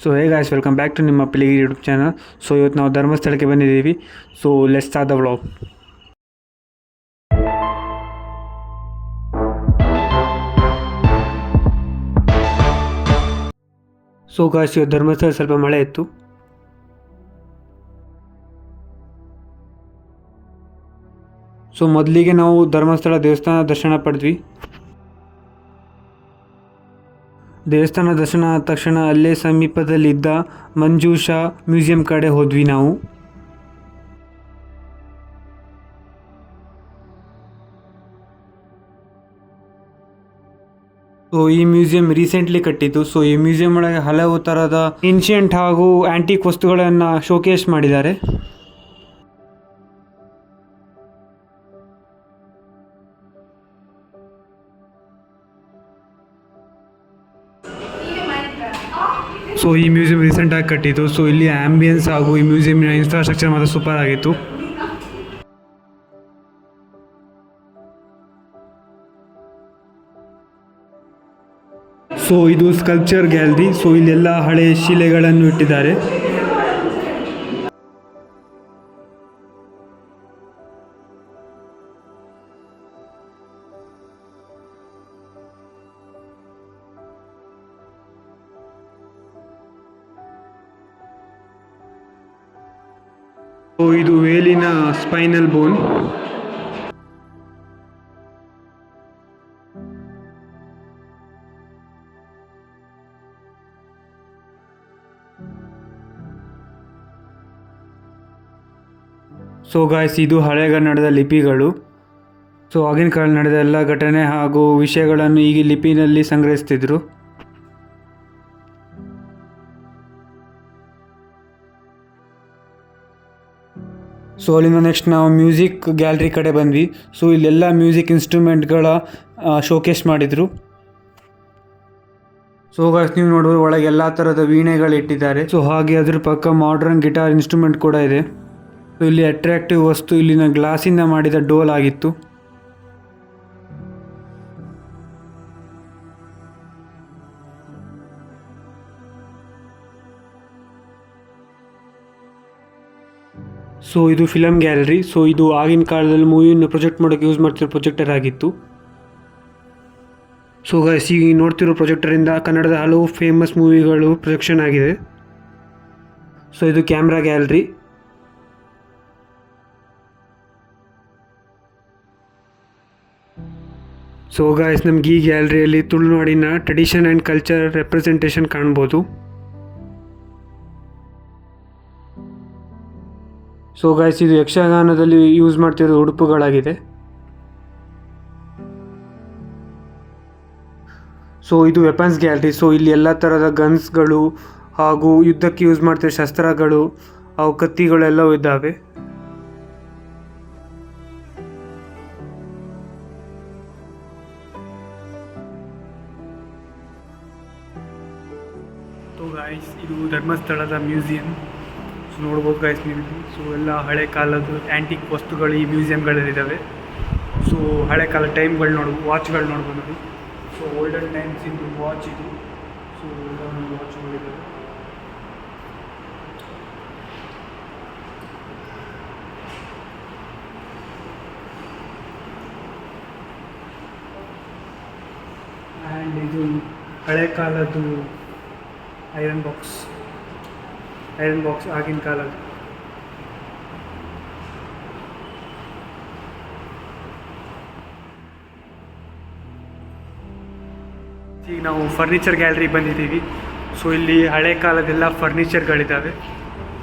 So hey guys, welcome back to ನಿಮ್ಮ Piligiri YouTube channel. So ಇವತ್ತು ನಾವು ಧರ್ಮಸ್ಥಳಕ್ಕೆ ಬಂದಿದ್ದೀವಿ. So let's start the vlog. So guys, ಇವತ್ತು ಧರ್ಮಸ್ಥಳ ಸ್ವಲ್ಪ ಮಳೆ ಇತ್ತು. ಸೊ ಮೊದಲಿಗೆ ನಾವು ಧರ್ಮಸ್ಥಳ ದೇವಸ್ಥಾನ ದರ್ಶನ ಪಡೆದ್ವಿ. ದೇವಸ್ಥಾನ ದರ್ಶನ ಆದ ತಕ್ಷಣ ಅಲ್ಲೇ ಸಮೀಪದಲ್ಲಿದ್ದ ಮಂಜೂಷಾ ಮ್ಯೂಸಿಯಂ ಕಡೆ ಹೋದ್ವಿ ನಾವು. ಸೊ ಈ ಮ್ಯೂಸಿಯಂ ರೀಸೆಂಟ್ಲಿ ಕಟ್ಟಿದ್ದು. ಸೊ ಈ ಮ್ಯೂಸಿಯಂ ಒಳಗೆ ಹಲವು ಥರದ ಏನ್ಷಿಯಂಟ್ ಹಾಗೂ ಆ್ಯಂಟಿಕ್ ವಸ್ತುಗಳನ್ನು ಶೋಕೇಸ್ ಮಾಡಿದ್ದಾರೆ. ಸೊ ಈ ಮ್ಯೂಸಿಯಂ ರೀಸೆಂಟಾಗಿ ಕಟ್ಟಿದ್ದು. ಸೊ ಇಲ್ಲಿ ಆ್ಯಂಬಿಯನ್ಸ್ ಹಾಗೂ ಈ ಮ್ಯೂಸಿಯಂನ ಇನ್ಫ್ರಾಸ್ಟ್ರಕ್ಚರ್ ಮಾತ್ರ ಸೂಪರ್ ಆಗಿತ್ತು. ಸೊ ಇದು ಸ್ಕಲ್ಪ್ಚರ್ ಗ್ಯಾಲರಿ. ಸೊ ಇಲ್ಲೆಲ್ಲ ಹಳೆಯ ಶಿಲೆಗಳನ್ನು ಇಟ್ಟಿದ್ದಾರೆ. ಸೊ ಇದು ವೇಲಿನ ಸ್ಪೈನಲ್ ಬೋನ್. ಸೊ ಗಾಯ್ಸ್, ಇದು ಹಳೆಗನ್ನಡದ ಲಿಪಿಗಳು. ಸೊ ಆಗಿನ ಕಾಲ ನಡೆದ ಎಲ್ಲ ಘಟನೆ ಹಾಗೂ ವಿಷಯಗಳನ್ನು ಈಗ ಲಿಪಿನಲ್ಲಿ ಸಂಗ್ರಹಿಸ್ತಿದ್ರು. ಸೊ ಅಲ್ಲಿಂದ ನೆಕ್ಸ್ಟ್ ನಾವು ಮ್ಯೂಸಿಕ್ ಗ್ಯಾಲರಿ ಕಡೆ ಬಂದ್ವಿ. ಸೊ ಇಲ್ಲೆಲ್ಲ ಮ್ಯೂಸಿಕ್ ಇನ್ಸ್ಟ್ರೂಮೆಂಟ್ಗಳ ಶೋಕೇಸ್ ಮಾಡಿದರು. ಸೊ ಗಾಯ್ಸ್, ನೀವು ನೋಡುವ ಒಳಗೆ ಎಲ್ಲ ಥರದ ವೀಣೆಗಳು ಇಟ್ಟಿದ್ದಾರೆ. ಸೊ ಹಾಗೆ ಅದ್ರ ಪಕ್ಕ ಮಾಡರ್ನ್ ಗಿಟಾರ್ ಇನ್ಸ್ಟ್ರೂಮೆಂಟ್ ಕೂಡ ಇದೆ. ಸೊ ಇಲ್ಲಿ ಅಟ್ರಾಕ್ಟಿವ್ ವಸ್ತು ಇಲ್ಲಿನ ಗ್ಲಾಸಿಂದ ಮಾಡಿದ ಡೋಲ್ ಆಗಿತ್ತು. ಸೊ ಇದು ಫಿಲಮ್ ಗ್ಯಾಲರಿ. ಸೊ ಇದು ಆಗಿನ ಕಾಲದಲ್ಲಿ ಮೂವಿಯನ್ನು ಪ್ರೊಜೆಕ್ಟ್ ಮಾಡೋಕ್ಕೆ ಯೂಸ್ ಮಾಡ್ತಿರೋ ಪ್ರೊಜೆಕ್ಟರ್ ಆಗಿತ್ತು. ಸೊ ಗೈಸ್, ಈಗ ನೋಡ್ತಿರೋ ಪ್ರೊಜೆಕ್ಟರಿಂದ ಕನ್ನಡದ ಹಲವು ಫೇಮಸ್ ಮೂವಿಗಳು ಪ್ರೊಜೆಕ್ಷನ್ ಆಗಿದೆ. ಸೊ ಇದು ಕ್ಯಾಮ್ರಾ ಗ್ಯಾಲರಿ. ಸೊ ಗೈಸ್, ನಮ್ಗೆ ಈ ಗ್ಯಾಲರಿಯಲ್ಲಿ ತುಳುನಾಡಿನ ಟ್ರೆಡಿಷನ್ ಆ್ಯಂಡ್ ಕಲ್ಚರ್ ರೆಪ್ರೆಸೆಂಟೇಷನ್ ಕಾಣ್ಬೋದು. ಸೊ ಗೈಸ್, ಇದು ಯಕ್ಷಗಾನದಲ್ಲಿ ಯೂಸ್ ಮಾಡ್ತಿರೋ ಉಡುಪುಗಳಾಗಿದೆ. ಸೊ ಇದು ವೆಪನ್ಸ್ ಗ್ಯಾಲರಿ. ಸೊ ಇಲ್ಲಿ ಎಲ್ಲ ಥರದ ಗನ್ಸ್ಗಳು ಹಾಗೂ ಯುದ್ಧಕ್ಕೆ ಯೂಸ್ ಮಾಡ್ತಿರೋ ಶಸ್ತ್ರಗಳು ಹಾಗೂ ಕತ್ತಿಗಳೆಲ್ಲವೂ ಇದ್ದಾವೆ. ಸೊ ಗೈಸ್, ಇದು ಧರ್ಮಸ್ಥಳದ ಮ್ಯೂಸಿಯಂ. ಸೊ ನೋಡ್ಬೋದು ಗೈಸ್ ನೀವು. ಸೊ ಎಲ್ಲ ಹಳೆ ಕಾಲದ ಆ್ಯಂಟಿಕ್ ವಸ್ತುಗಳು ಈ ಮ್ಯೂಸಿಯಂಗಳಲ್ಲಿದ್ದಾವೆ. ಸೊ ಹಳೆ ಕಾಲ ಟೈಮ್ಗಳು ನೋಡ್ಬೋದು, ವಾಚ್ಗಳು ನೋಡ್ಬೋದು ನಾವು. ಸೊ ಓಲ್ಡನ್ ಟೈಮ್ಸ್ ಇಂದು ವಾಚ್ ಇದು. ಸೊ ಎಲ್ಲ ವಾಚ್ಗಳಿದ್ದಾವೆ. ಆ್ಯಂಡ್ ಇದು ಹಳೆ ಕಾಲದ್ದು ಐರನ್ ಬಾಕ್ಸ್ ಆಗಿನ ಕಾಲದ. ಈಗ ನಾವು ಫರ್ನಿಚರ್ ಗ್ಯಾಲರಿ ಬಂದಿದ್ದೀವಿ. ಸೊ ಇಲ್ಲಿ ಹಳೆ ಕಾಲದೆಲ್ಲ ಫರ್ನಿಚರ್ಗಳಿದ್ದಾವೆ.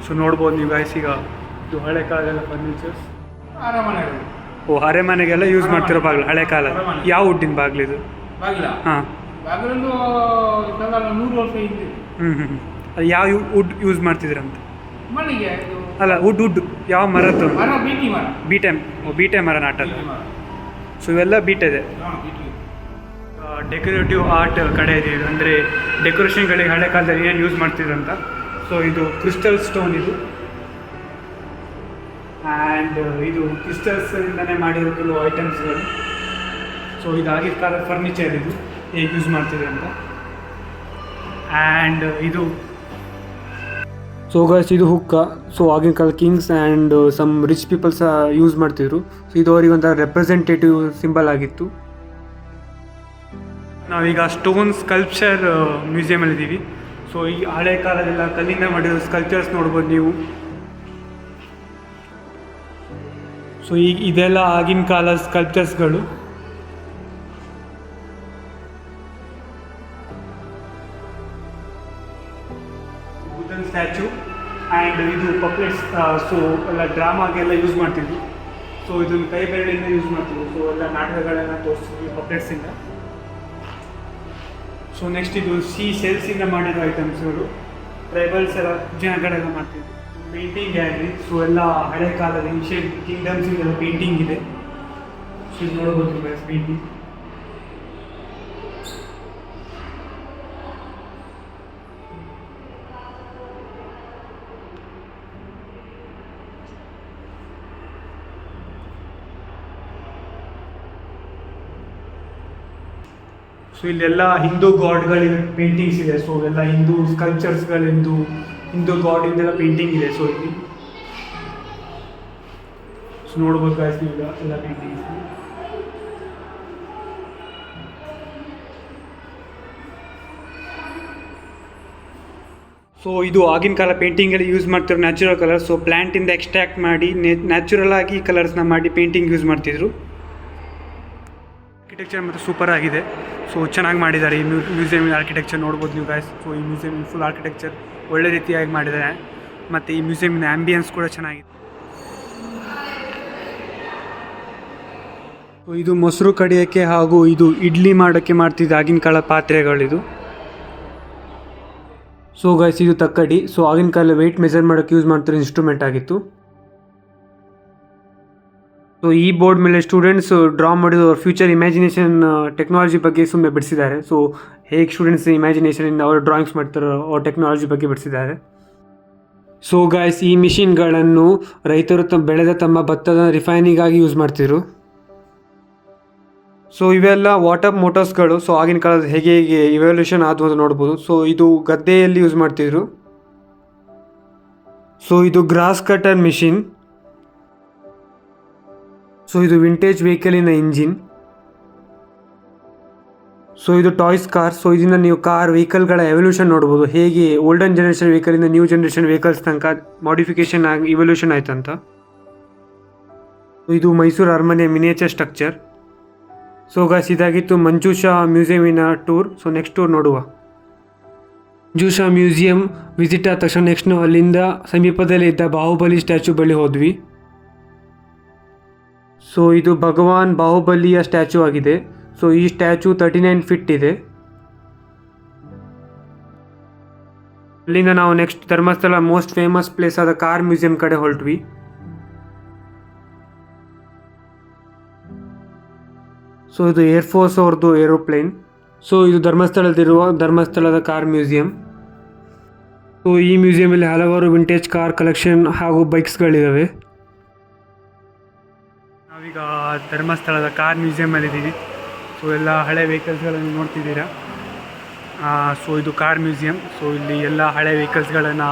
ಸೊ ನೋಡ್ಬೋದು ನೀವು ಗಾಯ್ಸ್. ಈಗ ಇದು ಹಳೆ ಕಾಲದೆಲ್ಲ ಫರ್ನಿಚರ್ಸ್. ಅರೆಮನೆಗೆಲ್ಲ ಯೂಸ್ ಮಾಡ್ತಿರೋ ಬಾಗಿಲು ಹಳೆ ಕಾಲ. ಯಾವ ವುಡ್ಡಿನ ಬಾಗಿಲು ಇದು? ಹಾಂ, ಅದು ಯಾವ ವುಡ್ ಯೂಸ್ ಮಾಡ್ತಿದ್ರಂತ? ಅಲ್ಲ, ವುಡ್ ಯಾವ ಮರದ್ದು? ಬೀಟೆ ಮರ ನಾಟದು. ಸೊ ಇವೆಲ್ಲ ಬೀಟೆದೆ. ಡೆಕೋರೇಟಿವ್ ಆರ್ಟ್ ಕಡೆ ಇದೆ. ಅಂದರೆ ಡೆಕೋರೇಷನ್ಗಳಿಗೆ ಹಳೆ ಕಾಲದಲ್ಲಿ ಏನು ಯೂಸ್ ಮಾಡ್ತಿದ್ರಂತ. ಸೊ ಇದು ಕ್ರಿಸ್ಟಲ್ ಸ್ಟೋನ್ ಇದು. ಆ್ಯಂಡ್ ಇದು ಕ್ರಿಸ್ಟಲ್ಸಿಂದನೇ ಮಾಡಿರೋ ಕೆಲವು ಐಟಮ್ಸ್ಗಳು. ಸೊ ಇದು ಆಗಿನ ಕಾಲದ ಫರ್ನಿಚರ್ ಇದು ಹೇಗೆ ಯೂಸ್ ಮಾಡ್ತಿದೆ ಅಂತ. ಆ್ಯಂಡ್ ಇದು ಸೊ ಗೈಸ್ ಇದು ಹುಕ್ಕ. ಸೊ ಆಗಿನ ಕಾಲ kings and some rich peoples use ಮಾಡ್ತಿದ್ರು. ಸೊ ಇದು ಅವರಿಗೆ ಒಂಥರ ರೆಪ್ರೆಸೆಂಟೇಟಿವ್ ಸಿಂಬಲ್ ಆಗಿತ್ತು. ನಾವೀಗ ಸ್ಟೋನ್ ಸ್ಕಲ್ಪ್ಚರ್ ಮ್ಯೂಸಿಯಮಲ್ಲಿದ್ದೀವಿ. ಸೊ ಈ ಹಳೆ ಕಾಲದೆಲ್ಲ ಕಲ್ಲಿಂದ ಮಾಡಿರೋ ಸ್ಕಲ್ಪ್ಚರ್ಸ್ ನೋಡ್ಬೋದು ನೀವು. ಸೊ ಈಗ ಇದೆಲ್ಲ ಆಗಿನ ಕಾಲದ ಸ್ಕಲ್ಪ್ಚರ್ಸ್ಗಳು. ಬುದ್ಧನ ಸ್ಟ್ಯಾಚು ಆ್ಯಂಡ್ ಇದು ಪಪ್ಲೆಟ್ಸ್. ಸೊ ಎಲ್ಲ ಡ್ರಾಮಾಗೆಲ್ಲ ಯೂಸ್ ಮಾಡ್ತಿದ್ವಿ. ಸೊ ಇದನ್ನು ಕೈ ಬೆರಳಿಂದ ಯೂಸ್ ಮಾಡ್ತಿದ್ವಿ. ಸೊ ಎಲ್ಲ ನಾಟಕಗಳೆಲ್ಲ ತೋರಿಸ್ತಿದ್ವಿ ಪಪ್ಲೆಟ್ಸಿಂದ. ಸೊ ನೆಕ್ಸ್ಟ್ ಇದು ಸೆಲ್ಸಿಂದ ಮಾಡಿರೋ ಐಟಮ್ಸ್ಗಳು, ಟ್ರೈಬಲ್ಸ್ ಎಲ್ಲ ಜನಗಳೆಲ್ಲ ಮಾಡ್ತಿದ್ವಿ. Painting gallery. ಸೊ ಎಲ್ಲ ಹಳೆ ಕಾಲದ ಏನ್ಷಿಯಂಟ್ ಕಿಂಗ್ಡಮ್ಸಿಂದೆಲ್ಲ ಪೇಂಟಿಂಗ್ ಇದೆ. ಸೊ ಇದು ನೋಡ್ಬೋದು ಪೇಂಟಿಂಗ್. ಸೊ ಇಲ್ಲೆಲ್ಲ ಹಿಂದೂ ಗಾಡ್ಗಳಿಂದ ಪೇಂಟಿಂಗ್ಸ್ ಇದೆ. ಸೊ ಎಲ್ಲ ಹಿಂದೂ ಸ್ಕಲ್ಪ್ಚರ್ಸ್ಗಳಿಂದು ಹಿಂದೂ ಗಾಡಿಂದೆಲ್ಲ ಪೇಂಟಿಂಗ್ ಇದೆ. ಸೊ ಇಲ್ಲಿ ಸೊ ನೋಡ್ಬೋದು ಗಾಯ್ಸ್ ಈಗ ಎಲ್ಲ ಪೇಂಟಿಂಗ್ಸ್. ಸೊ ಇದು ಆಗಿನ ಕಾಲ ಪೇಂಟಿಂಗಲ್ಲಿ ಯೂಸ್ ಮಾಡ್ತಿರೋ ನ್ಯಾಚುರಲ್ ಕಲರ್. ಸೊ ಪ್ಲ್ಯಾಂಟಿಂದ ಎಕ್ಸ್ಟ್ರಾಕ್ಟ್ ಮಾಡಿ ನ್ಯಾಚುರಲ್ ಆಗಿ ಕಲರ್ಸ್ನ ಮಾಡಿ ಪೇಂಟಿಂಗ್ ಯೂಸ್ ಮಾಡ್ತಿದ್ರು. ಆರ್ಕಿಟೆಕ್ಚರ್ ಮತ್ತು ಸೂಪರ್ ಆಗಿದೆ. ಸೊ ಚೆನ್ನಾಗಿ ಮಾಡಿದ್ದಾರೆ ಈ ಮ್ಯೂಸಿಯಮ್ ಆರ್ಕಿಟೆಕ್ಚರ್ ನೋಡ್ಬೋದು ನೀವು ಗಾಯ್ಸ್. ಸೊ ಈ ಮ್ಯೂಸಿಯಮ್ ಫುಲ್ ಆರ್ಕಿಟೆಕ್ಚರ್ ಒಳ್ಳೆ ರೀತಿಯಾಗಿ ಮಾಡಿದ್ದಾರೆ. ಮತ್ತು ಈ ಮ್ಯೂಸಿಯಮಿನ ಆ್ಯಂಬಿಯನ್ಸ್ ಕೂಡ ಚೆನ್ನಾಗಿದೆ. ಸೊ ಇದು ಮೊಸರು ಕಡಿಯೋಕ್ಕೆ ಹಾಗೂ ಇದು ಇಡ್ಲಿ ಮಾಡೋಕ್ಕೆ ಮಾಡ್ತಿದ್ದ ಆಗಿನ ಕಾಲ ಪಾತ್ರೆಗಳಿದು. ಸೊ ಗೈಸ್ ಇದು ತಕ್ಕಡಿ. ಸೊ ಆಗಿನ ಕಾಲ ವೆಯ್ಟ್ ಮೆಜರ್ ಮಾಡೋಕ್ಕೆ ಯೂಸ್ ಮಾಡ್ತಿರೋ ಇನ್ಸ್ಟ್ರೂಮೆಂಟ್ ಆಗಿತ್ತು. ಸೊ ಈ ಬೋರ್ಡ್ ಮೇಲೆ ಸ್ಟೂಡೆಂಟ್ಸ್ ಡ್ರಾ ಮಾಡಿದ ಫ್ಯೂಚರ್ ಇಮ್ಯಾಜಿನೇಷನ್ ಟೆಕ್ನಾಲಜಿ ಬಗ್ಗೆ ಸುಮ್ಮನೆ ಬಿಡಿಸಿದ್ದಾರೆ. ಸೊ ಹೇಗೆ ಸ್ಟೂಡೆಂಟ್ಸ್ ಇಮ್ಯಾಜಿನೇಷನಿಂದ ಅವರು ಡ್ರಾಯಿಂಗ್ಸ್ ಮಾಡ್ತಾರೋ ಅವ್ರ ಟೆಕ್ನಾಲಜಿ ಬಗ್ಗೆ ಬಿಡಿಸಿದ್ದಾರೆ. ಸೊ ಗಾಯ್ಸ್ ಈ ಮಿಷಿನ್ಗಳನ್ನು ರೈತರು ಬೆಳೆದ ತಮ್ಮ ಭತ್ತದ ರಿಫೈನಿಗಾಗಿ ಯೂಸ್ ಮಾಡ್ತಿದ್ರು. ಸೊ ಇವೆಲ್ಲ ವಾಟರ್ ಮೋಟರ್ಸ್ಗಳು. ಸೊ ಆಗಿನ ಕಾಲದ ಹೇಗೆ ಇವ್ಯಾಲ್ಯೂಷನ್ ಆದವು ಅಂತ ನೋಡ್ಬೋದು. ಸೊ ಇದು ಗದ್ದೆಯಲ್ಲಿ ಯೂಸ್ ಮಾಡ್ತಿದ್ರು. ಸೊ ಇದು ಗ್ರಾಸ್ ಕಟರ್ ಮಿಷಿನ್. ಸೊ ಇದು ವಿಂಟೇಜ್ ವೆಹಿಕಲಿನ ಇಂಜಿನ್. ಸೊ ಇದು ಟಾಯ್ಸ್ ಕಾರ್. ಸೊ ಇದನ್ನು ನೀವು ವೆಹಿಕಲ್ಗಳ ಎವಲ್ಯೂಷನ್ ನೋಡ್ಬೋದು, ಹೇಗೆ ಓಲ್ಡನ್ ಜನರೇಷನ್ ವೆಹಿಕಲಿಂದ ನ್ಯೂ ಜನರೇಷನ್ ವೆಹಿಕಲ್ಸ್ ತನಕ ಮಾಡಿಫಿಕೇಶನ್ ಆಗಿ ಇವಲ್ಯೂಷನ್ ಆಯ್ತಂತ. ಇದು ಮೈಸೂರು ಅರಮನೆ ಮಿನಿಯೇಚರ್ ಸ್ಟ್ರಕ್ಚರ್. ಸೊ ಗಾಯ್ಸ್ ಇದಾಗಿತ್ತು ಮಂಜೂಷಾ ಮ್ಯೂಸಿಯಮಿನ ಟೂರ್. ಸೊ ನೆಕ್ಸ್ಟ್ ಟೂರ್ ನೋಡುವ. ಮಂಜೂಷಾ ಮ್ಯೂಸಿಯಂ ವಿಸಿಟ್ ಆದ ತಕ್ಷಣ ನೆಕ್ಸ್ಟ್ ನಾವು ಅಲ್ಲಿಂದ ಸಮೀಪದಲ್ಲಿ ಇದ್ದ ಬಾಹುಬಲಿ ಸ್ಟ್ಯಾಚು ಬಳಿ ಹೋದ್ವಿ. ಸೊ ಇದು ಭಗವಾನ್ ಬಾಹುಬಲಿಯ ಸ್ಟ್ಯಾಚು ಆಗಿದೆ. ಸೊ ಈ ಸ್ಟ್ಯಾಚು 39 ಫೀಟ್ ಇದೆ. ಅಲ್ಲಿಂದ ನಾವು next Dharmasthala most famous place ಆದ ಕಾರ್ ಮ್ಯೂಸಿಯಂ ಕಡೆ ಹೊರಟ್ವಿ. ಸೊ ಇದು ಏರ್ಫೋರ್ಸ್ ಅವ್ರದ್ದು ಏರೋಪ್ಲೇನ್. ಸೊ ಇದು ಧರ್ಮಸ್ಥಳದ ಕಾರ್ ಮ್ಯೂಸಿಯಂ. ಸೊ ಈ ಮ್ಯೂಸಿಯಮಲ್ಲಿ ಹಲವಾರು ವಿಂಟೇಜ್ ಕಾರ್ ಕಲೆಕ್ಷನ್ ಹಾಗೂ ಬೈಕ್ಸ್ಗಳಿದ್ದಾವೆ. ನಾವೀಗ ಧರ್ಮಸ್ಥಳದ ಕಾರ್ ಮ್ಯೂಸಿಯಮಲ್ಲಿದ್ದೀವಿ. ಸೊ ಎಲ್ಲ ಹಳೆ ವೆಹಿಕಲ್ಸ್ಗಳನ್ನು ನೋಡ್ತಿದ್ದೀರಾ. ಸೊ ಇದು ಕಾರ್ ಮ್ಯೂಸಿಯಂ. ಸೊ ಇಲ್ಲಿ ಎಲ್ಲ ಹಳೆ ವೆಹಿಕಲ್ಸ್ಗಳನ್ನು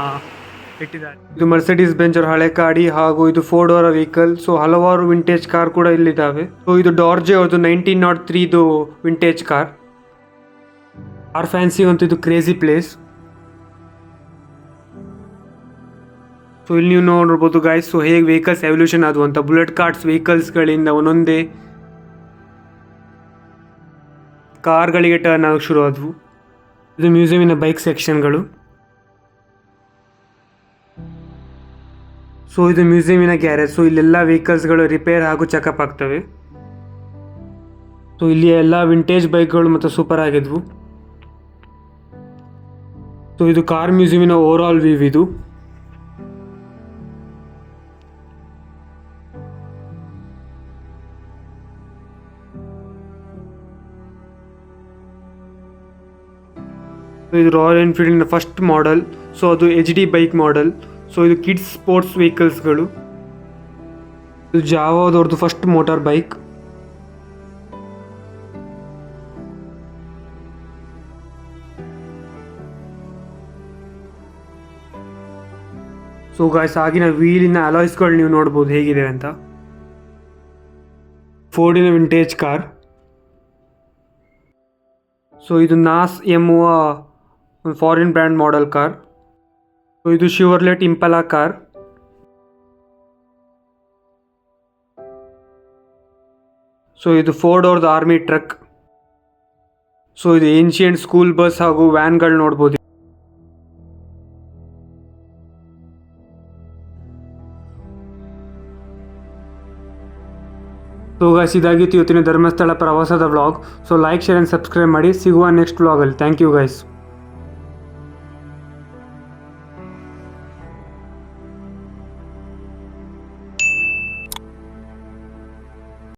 ಇಟ್ಟಿದ್ದಾರೆ. ಇದು ಮರ್ಸಿಡೀಸ್ ಬೆಂಜ್ ಅವರ ಹಳೆ ಗಾಡಿ ಹಾಗೂ ಇದು ಫೋರ್ಡ್ ಅವರ ವೆಹಿಕಲ್. ಸೊ ಹಲವಾರು ವಿಂಟೇಜ್ ಕಾರ್ ಕೂಡ ಇಲ್ಲಿದ್ದಾವೆ. ಸೊ ಇದು ಡಾರ್ಜೆ ಅವ್ರದ್ದು 1903 ವಿಂಟೇಜ್ ಕಾರ್ ಫ್ಯಾನ್ಸಿ ಅಂತೂ ಇದು ಕ್ರೇಜಿ ಪ್ಲೇಸ್. ಸೊ ಇಲ್ಲಿ ನೀವು ನೋಡ್ಬೋದು ಗಾಯ್ಸ್. ಸೊ ಹೇಗೆ ವೆಹಿಕಲ್ಸ್ ಎವಲ್ಯೂಷನ್ ಆದವು ಅಂತ. ಬುಲೆಟ್ ಕಾರ್ಟ್ಸ್ ವೆಹಿಕಲ್ಸ್ಗಳಿಂದ ಒಂದೊಂದೇ ಕಾರ್ಗಳಿಗೆ ಟರ್ನ್ ಆಗೋಕ್ಕೆ ಶುರು ಆದವು. ಇದು ಮ್ಯೂಸಿಯಮಿನ ಬೈಕ್ ಸೆಕ್ಷನ್ಗಳು. ಸೊ ಇದು ಮ್ಯೂಸಿಯಮಿನ ಗ್ಯಾರೇಜ್. ಸೊ ಇಲ್ಲೆಲ್ಲ ವೆಹಿಕಲ್ಸ್ಗಳು ರಿಪೇರ್ ಹಾಗೂ ಚೆಕಪ್ ಆಗ್ತವೆ. ಸೊ ಇಲ್ಲಿ ಎಲ್ಲ ವಿಂಟೇಜ್ ಬೈಕ್ಗಳು ಮತ್ತು ಸೂಪರ್ ಆಗಿದ್ವು. ಸೊ ಇದು ಕಾರ್ ಮ್ಯೂಸಿಯಮಿನ ಓವರ್ ಆಲ್ ವ್ಯೂ ಇದು. ಇದು ರಾಯಲ್ ಎನ್ಫೀಲ್ಡಿನ ಫಸ್ಟ್ ಮಾಡೆಲ್. ಸೊ ಅದು HD ಬೈಕ್ ಮಾಡೆಲ್. ಸೊ ಇದು ಕಿಡ್ಸ್ ಸ್ಪೋರ್ಟ್ಸ್ ವೆಹಿಕಲ್ಸ್ಗಳು. ಇದು ಜಾವಾದವ್ರದ್ದು first motor bike. So guys ಆಗಿನ ವೀಲಿನ ಅಲಾಯ್ಸ್ಗಳು ನೀವು ನೋಡ್ಬೋದು ಹೇಗಿದೆ ಅಂತ. ಫೋರ್ಡಿನ ವಿಂಟೇಜ್ ಕಾರ್. ಸೊ ಇದು ನಾಸ್ ಎಂಬುವ ಒಂದು foreign brand model car. So ಇದು ಶಿವರ್ಲೆಟ್ ಇಂಪಲಾ ಕಾರ್. ಸೊ ಇದು 4 ಡೋರ್ದ ಆರ್ಮಿ ಟ್ರಕ್. ಸೊ ಇದು ಏನ್ಷಿಯಂಟ್ ಸ್ಕೂಲ್ ಬಸ್ ಹಾಗೂ ವ್ಯಾನ್ಗಳು ನೋಡ್ಬೋದು. ಸೊ ಗೈಸ್ ಇದಾಗಿತ್ತು ಇವತ್ತಿನ ಧರ್ಮಸ್ಥಳ ಪ್ರವಾಸದ vlog. So like, share and subscribe ಮಾಡಿ. ಸಿಗುವ ನೆಕ್ಸ್ಟ್ ವ್ಲಾಗಲ್ಲಿ. Thank you guys.